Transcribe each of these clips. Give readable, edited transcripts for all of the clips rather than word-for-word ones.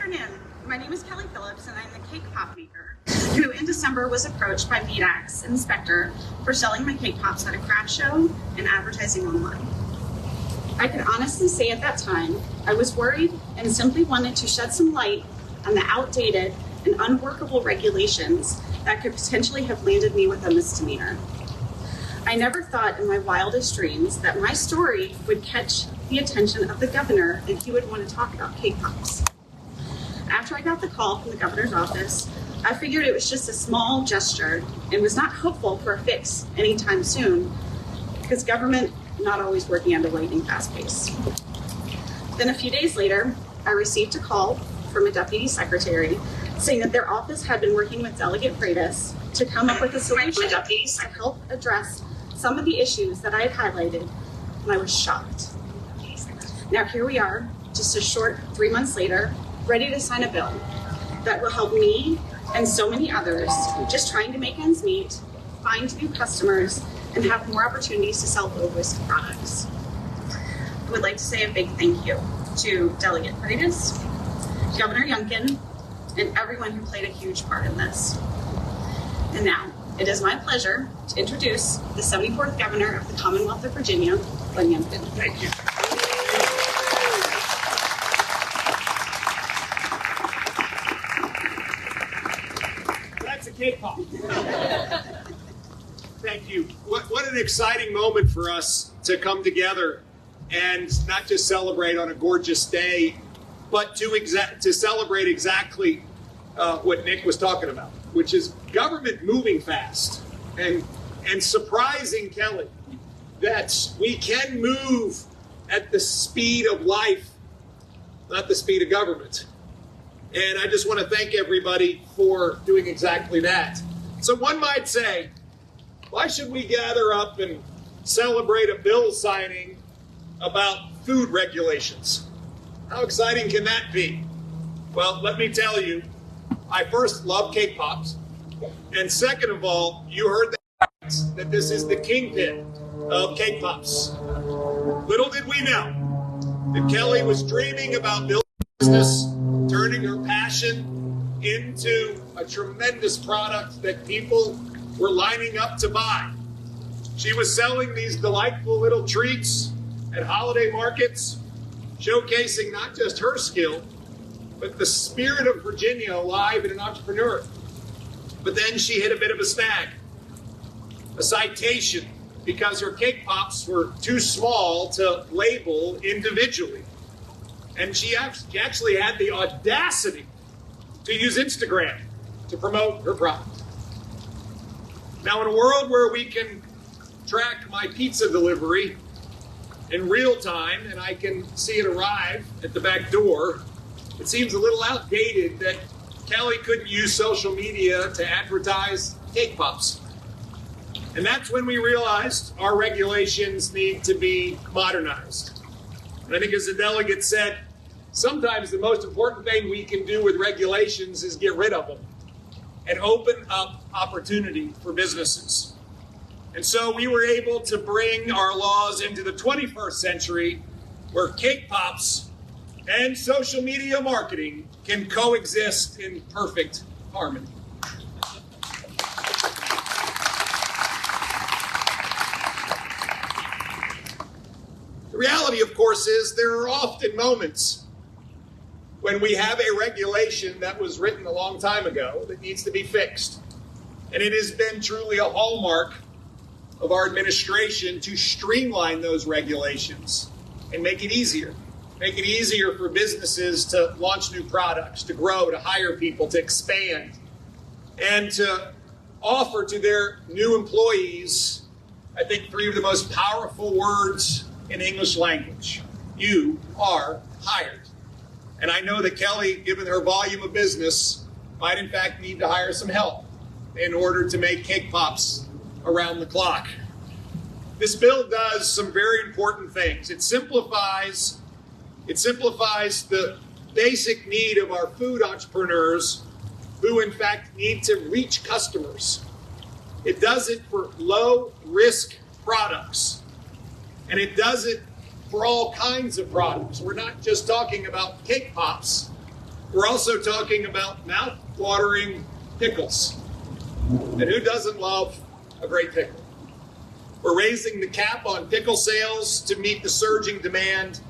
afternoon. My name is Kelly Phillips, and I'm the cake pop maker who in December was approached by VDAC's inspector for selling my cake pops at a craft show and advertising online. I can honestly say at that time, I was worried and simply wanted to shed some light on the outdated and unworkable regulations that could potentially have landed me with a misdemeanor. I never thought in my wildest dreams that my story would catch the attention of the governor and he would want to talk about cake pops. After I got the call from the governor's office, I figured it was just a small gesture and was not hopeful for a fix anytime soon because government not always working at a lightning fast pace. Then a few days later, I received a call from a deputy secretary saying that their office had been working with Delegate Freitas to come up with a solution to help address some of the issues that I had highlighted, and I was shocked. Now here we are, just a short 3 months later, ready to sign a bill that will help me and so many others just trying to make ends meet, find new customers, and have more opportunities to sell low-risk products. I would like to say a big thank you to Delegate Freitas, Governor Youngkin, and everyone who played a huge part in this. And now, it is my pleasure to introduce the 74th Governor of the Commonwealth of Virginia, Glenn Youngkin. Thank you. That's a cake pop. Thank you. What an exciting moment for us to come together and not just celebrate on a gorgeous day, but to celebrate exactly what Nick was talking about, which is government moving fast and surprising Kelly that we can move at the speed of life, not the speed of government. And I just want to thank everybody for doing exactly that. So one might say, why should we gather up and celebrate a bill signing about food regulations? How exciting can that be? Well, let me tell you, I first love cake pops. And second of all, you heard that this is the kingpin of cake pops. Little did we know that Kelly was dreaming about building a business, turning her passion into a tremendous product that people were lining up to buy. She was selling these delightful little treats at holiday markets, showcasing not just her skill, but the spirit of Virginia alive in an entrepreneur. But then she hit a bit of a snag, a citation, because her cake pops were too small to label individually. And she actually had the audacity to use Instagram to promote her product. Now, in a world where we can track my pizza delivery in real time and I can see it arrive at the back door, it seems a little outdated that Kelly couldn't use social media to advertise cake pops. And that's when we realized our regulations need to be modernized. And I think as the delegate said, sometimes the most important thing we can do with regulations is get rid of them and open up opportunity for businesses. And so we were able to bring our laws into the 21st century where cake pops and social media marketing can coexist in perfect harmony. The reality, of course, is there are often moments when we have a regulation that was written a long time ago that needs to be fixed. And it has been truly a hallmark of our administration to streamline those regulations and make it easier. Make it easier for businesses to launch new products, to grow, to hire people, to expand, and to offer to their new employees, I think, three of the most powerful words in English language. You are hired. And I know that Kelly, given her volume of business, might in fact need to hire some help in order to make cake pops around the clock. This bill does some very important things. It simplifies the basic need of our food entrepreneurs who in fact need to reach customers. It does it for low-risk products, and it does it for all kinds of products. We're not just talking about cake pops. We're also talking about mouth-watering pickles. And who doesn't love a great pickle? We're raising the cap on pickle sales to meet the surging demand.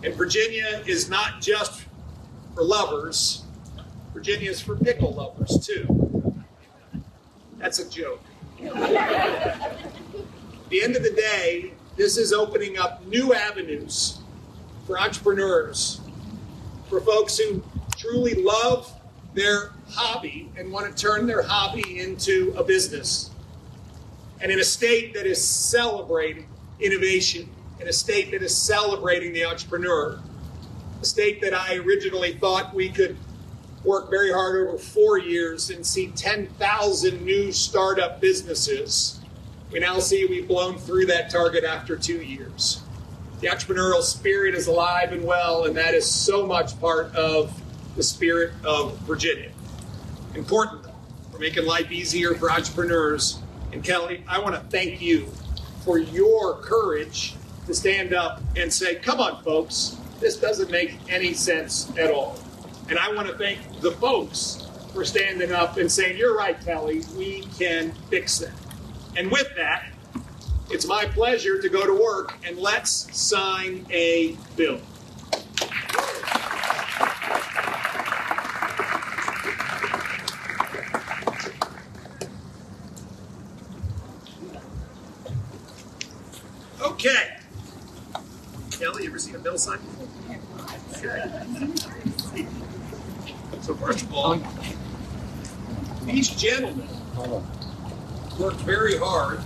And Virginia is not just for lovers. Virginia is for pickle lovers, too. That's a joke. At the end of the day, this is opening up new avenues for entrepreneurs, for folks who truly love their hobby and want to turn their hobby into a business. And in a state that is celebrating innovation, in a state that is celebrating the entrepreneur, a state that I originally thought we could work very hard over 4 years and see 10,000 new startup businesses, we now see we've blown through that target after 2 years. The entrepreneurial spirit is alive and well, and that is so much part of the spirit of Virginia. Importantly, we're making life easier for entrepreneurs. And Kelly, I want to thank you for your courage to stand up and say, come on, folks, this doesn't make any sense at all. And I want to thank the folks for standing up and saying, you're right, Kelly, we can fix that. And with that, it's my pleasure to go to work, and let's sign a bill. Okay. Kelly, you ever seen a bill signed before? So first of all, these gentlemen worked very hard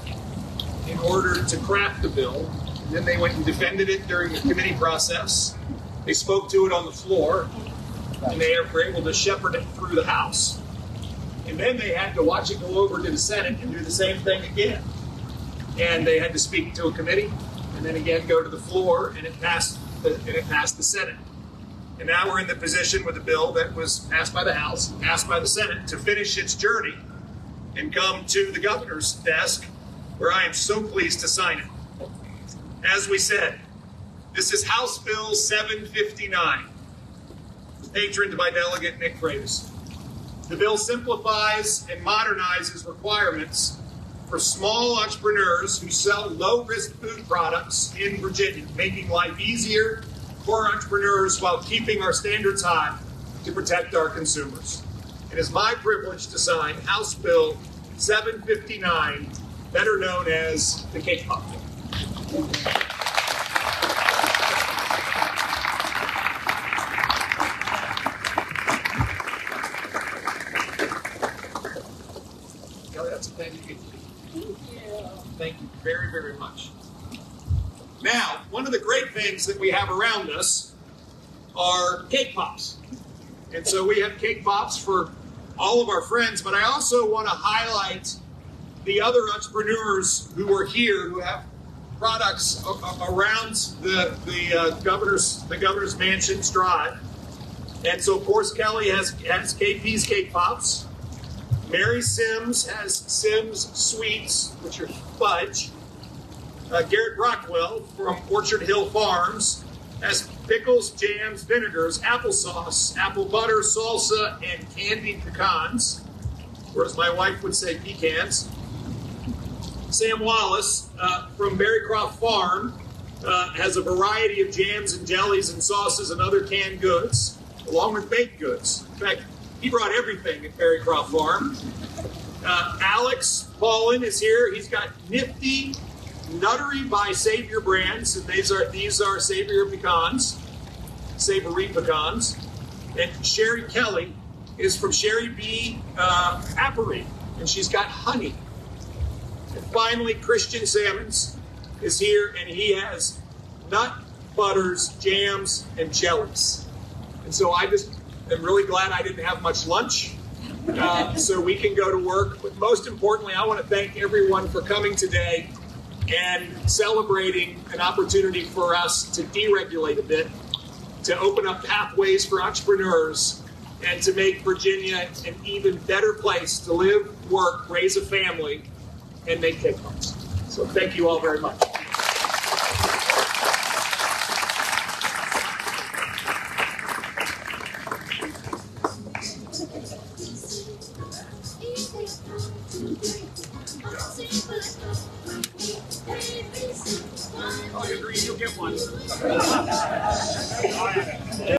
in order to craft the bill. And then they went and defended it during the committee process. They spoke to it on the floor, and they were able to shepherd it through the House. And then they had to watch it go over to the Senate and do the same thing again. And they had to speak to a committee, and then again go to the floor, and it passed the Senate. And now we're in the position with a bill that was passed by the House, passed by the Senate, to finish its journey and come to the governor's desk, where I am so pleased to sign it. As we said, this is House Bill 759, patroned by Delegate Nick Freitas. The bill simplifies and modernizes requirements for small entrepreneurs who sell low-risk food products in Virginia, making life easier for entrepreneurs while keeping our standards high to protect our consumers. It is my privilege to sign House Bill 759, better known as the Cake Pop Bill. Kelly, that's a pen you get to do. Thank you. Thank you very, very much. Now, one of the great things that we have around us are cake pops. And so we have cake pops for all of our friends, but I also want to highlight the other entrepreneurs who are here who have products around the governor's mansion's drive. And so, of course, Kelly has KP's Cake Pops. Mary Sims has Sims Sweets, which are fudge. Garrett Rockwell from Orchard Hill Farms has pickles, jams, vinegars, applesauce, apple butter, salsa, and candied pecans, or as my wife would say, pecans. Sam Wallace from Berrycroft Farm has a variety of jams and jellies and sauces and other canned goods, along with baked goods. In fact, he brought everything at Berrycroft Farm. Alex Paulin is here. He's got Nifty Nuttery by Savior brands, and these are savory pecans. And Sherry Kelly is from Sherry B. Appery, and she's got honey. And finally, Christian Salmons is here, and he has nut butters, jams, and jellies. And so I just am really glad I didn't have much lunch, so we can go to work. But most importantly, I want to thank everyone for coming today and celebrating an opportunity for us to deregulate a bit, to open up pathways for entrepreneurs, and to make Virginia an even better place to live, work, raise a family, and make cake pops. So thank you all very much. get one.